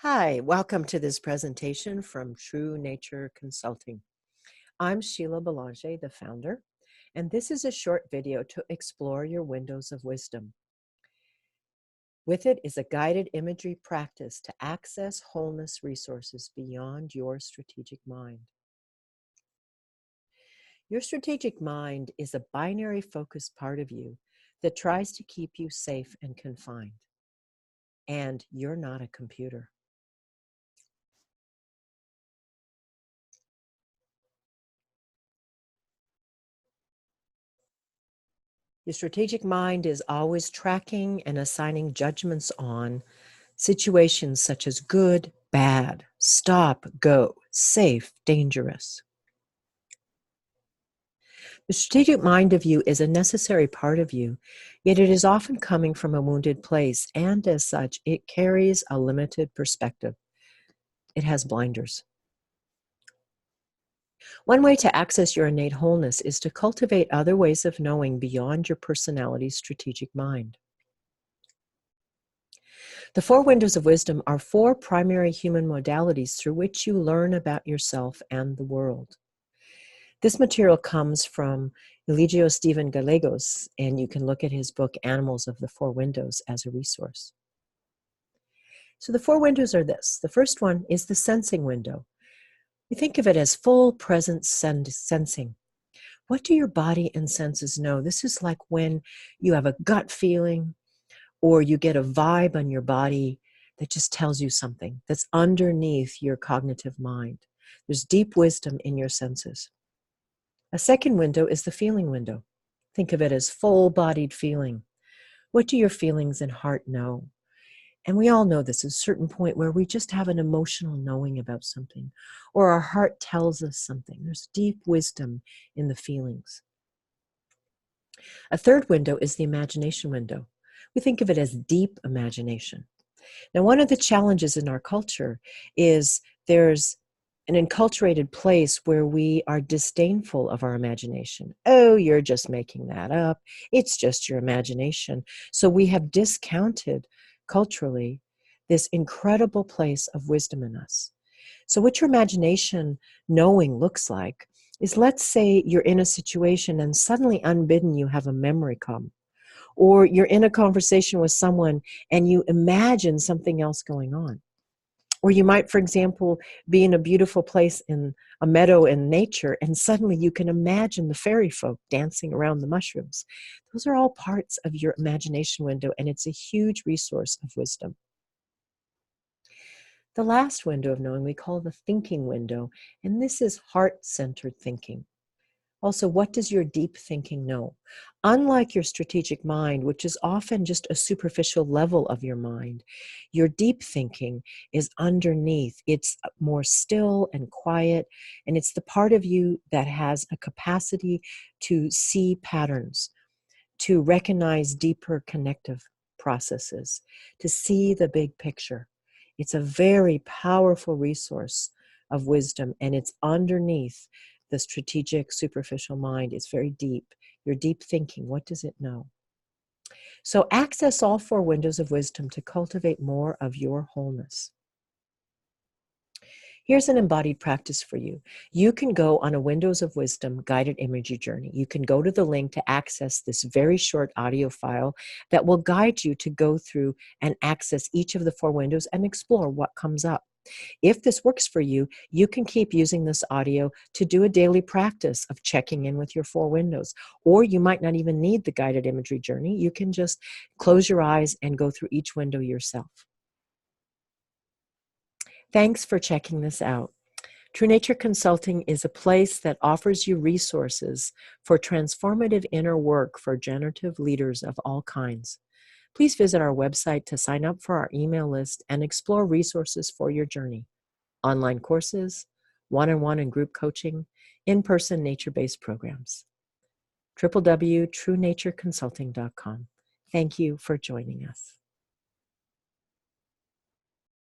Hi, welcome to this presentation from True Nature Consulting. I'm Sheila Belanger, the founder, and this is a short video to explore your windows of wisdom. With it is a guided imagery practice to access wholeness resources beyond your strategic mind. Your strategic mind is a binary focused part of you that tries to keep you safe and confined. And you're not a computer. Your strategic mind is always tracking and assigning judgments on situations such as good, bad, stop, go, safe, dangerous. The strategic mind of you is a necessary part of you, yet it is often coming from a wounded place, and as such, it carries a limited perspective. It has blinders. One way to access your innate wholeness is to cultivate other ways of knowing beyond your personality's strategic mind. The four windows of wisdom are four primary human modalities through which you learn about yourself and the world. This material comes from Eligio Stephen Gallegos, and you can look at his book, Animals of the Four Windows, as a resource. So the four windows are this. The first one is the sensing window. We think of it as full presence sensing. What do your body and senses know? This is like when you have a gut feeling or you get a vibe on your body that just tells you something that's underneath your cognitive mind. There's deep wisdom in your senses. A second window is the feeling window. Think of it as full-bodied feeling. What do your feelings and heart know? And we all know this at a certain point where we just have an emotional knowing about something, or our heart tells us something. There's deep wisdom in the feelings. A third window is the imagination window. We think of it as deep imagination. Now, one of the challenges in our culture is there's an enculturated place where we are disdainful of our imagination. Oh, you're just making that up. It's just your imagination. So we have discounted culturally this incredible place of wisdom in us. So what your imagination knowing looks like is, let's say you're in a situation and suddenly unbidden you have a memory come. Or you're in a conversation with someone and you imagine something else going on. Or you might, for example, be in a beautiful place in a meadow in nature, and suddenly you can imagine the fairy folk dancing around the mushrooms. Those are all parts of your imagination window, and it's a huge resource of wisdom. The last window of knowing we call the thinking window, and this is heart-centered thinking. Also, what does your deep thinking know? Unlike your strategic mind, which is often just a superficial level of your mind, your deep thinking is underneath. It's more still and quiet, and it's the part of you that has a capacity to see patterns, to recognize deeper connective processes, to see the big picture. It's a very powerful resource of wisdom, and it's underneath the strategic superficial mind. It's very deep. Your deep thinking, what does it know? So access all four windows of wisdom to cultivate more of your wholeness. Here's an embodied practice for you. You can go on a Windows of Wisdom guided imagery journey. You can go to the link to access this very short audio file that will guide you to go through and access each of the four windows and explore what comes up. If this works for you, you can keep using this audio to do a daily practice of checking in with your four windows. Or you might not even need the guided imagery journey. You can just close your eyes and go through each window yourself. Thanks for checking this out. True Nature Consulting is a place that offers you resources for transformative inner work for generative leaders of all kinds. Please visit our website to sign up for our email list and explore resources for your journey. Online courses, one-on-one and group coaching, in-person nature-based programs. www.truenatureconsulting.com. Thank you for joining us.